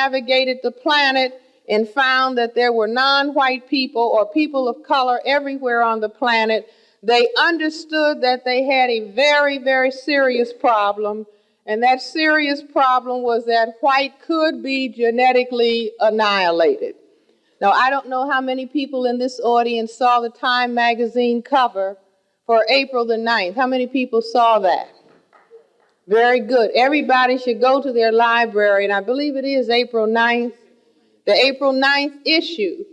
circumnavigated the planet and found that there were non-white people or people of color everywhere on the planet, they understood that they had a very, very serious problem, and that serious problem was that white could be genetically annihilated. Now, I don't know how many people in this audience saw the Time magazine cover for April the 9th. How many people saw that? Very good. Everybody should go to their library, and I believe it is April 9th, the April 9th issue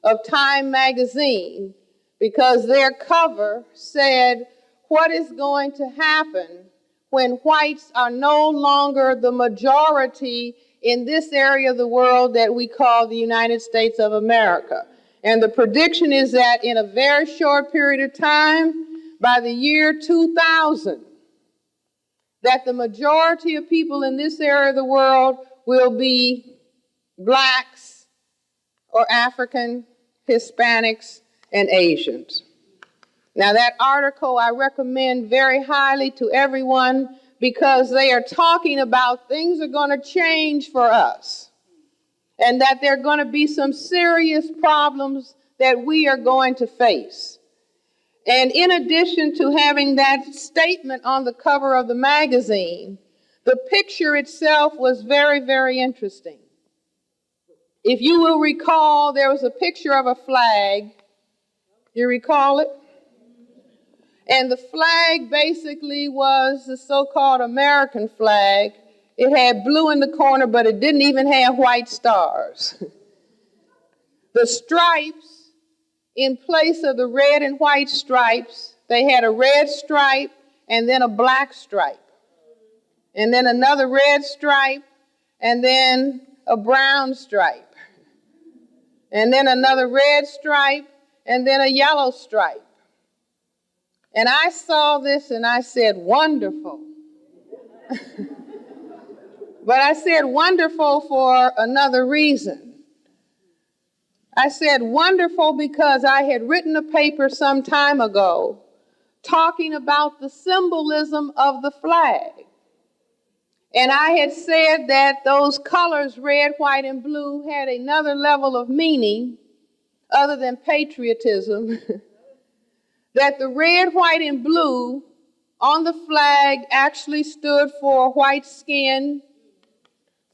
of Time magazine, because their cover said, what is going to happen when whites are no longer the majority in this area of the world that we call the United States of America. And the prediction is that in a very short period of time, by the year 2000, that the majority of people in this area of the world will be blacks or African, Hispanics, and Asians. Now, that article I recommend very highly to everyone because they are talking about things are going to change for us and that there are going to be some serious problems that we are going to face. And in addition to having that statement on the cover of the magazine, the picture itself was very, very interesting. If you will recall, there was a picture of a flag. You recall it? And the flag basically was the so-called American flag. It had blue in the corner, but it didn't even have white stars. The stripes, in place of the red and white stripes, they had a red stripe and then a black stripe. And then another red stripe and then a brown stripe. And then another red stripe and then a yellow stripe. And I saw this and I said, wonderful. But I said wonderful for another reason. I said wonderful because I had written a paper some time ago talking about the symbolism of the flag. And I had said that those colors, red, white, and blue, had another level of meaning other than patriotism. That the red, white, and blue on the flag actually stood for white skin,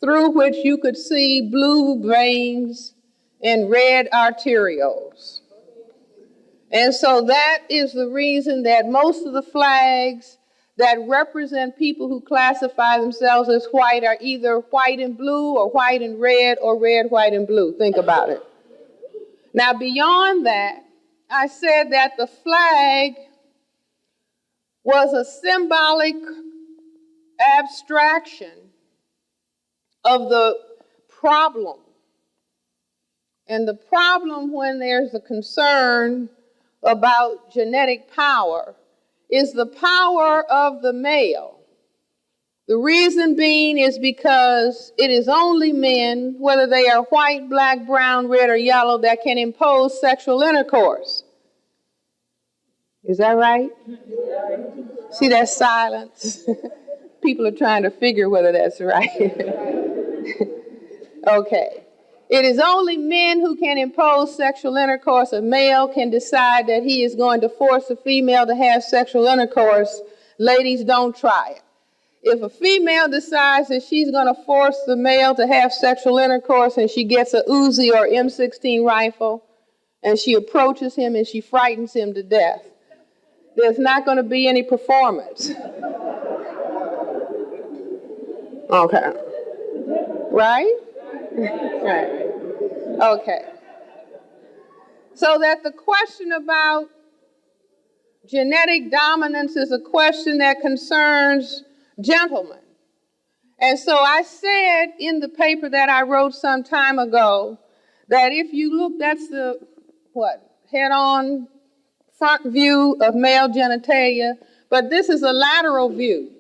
through which you could see blue veins and red arterioles. And so that is the reason that most of the flags that represent people who classify themselves as white are either white and blue or white and red or red, white, and blue. Think about it. Now, beyond that, I said that the flag was a symbolic abstraction of the problem. And the problem when there's a concern about genetic power is the power of the male. The reason being is because it is only men, whether they are white, black, brown, red, or yellow, that can impose sexual intercourse. Is that right? See that silence? People are trying to figure whether that's right. Okay. It is only men who can impose sexual intercourse. A male can decide that he is going to force a female to have sexual intercourse. Ladies, don't try it. If a female decides that she's going to force the male to have sexual intercourse and she gets a Uzi or M16 rifle and she approaches him and she frightens him to death, there's not going to be any performance. Okay. Right? Right. Okay. So that the question about genetic dominance is a question that concerns gentlemen. And so I said in the paper that I wrote some time ago that if you look, that's the, head-on front view of male genitalia, but this is a lateral view.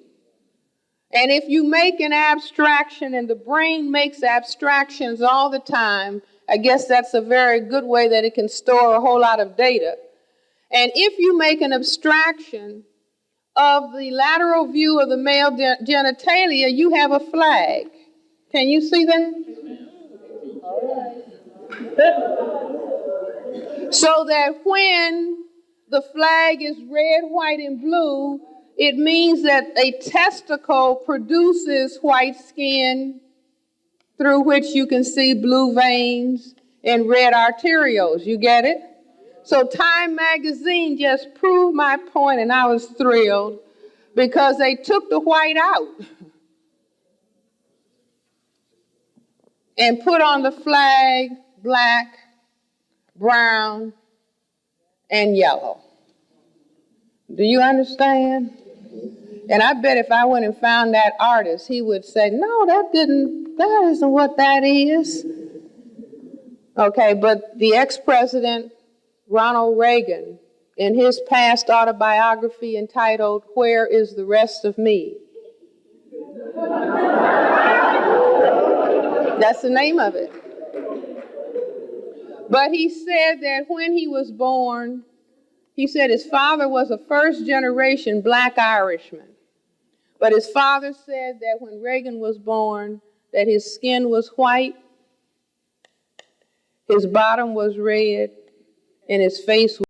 And if you make an abstraction, and the brain makes abstractions all the time, I guess that's a very good way that it can store a whole lot of data. And if you make an abstraction of the lateral view of the male genitalia, you have a flag. Can you see that? So that when the flag is red, white, and blue, it means that a testicle produces white skin through which you can see blue veins and red arterioles. You get it? So Time magazine just proved my point, and I was thrilled because they took the white out and put on the flag black, brown, and yellow. Do you understand? And I bet if I went and found that artist, he would say, no, that isn't what that is. Okay, but the ex-president, Ronald Reagan, in his past autobiography entitled, Where is the Rest of Me? That's the name of it. But he said that when he was born, he said his father was a first-generation black Irishman. But his father said that when Reagan was born, that his skin was white, his bottom was red, and his face was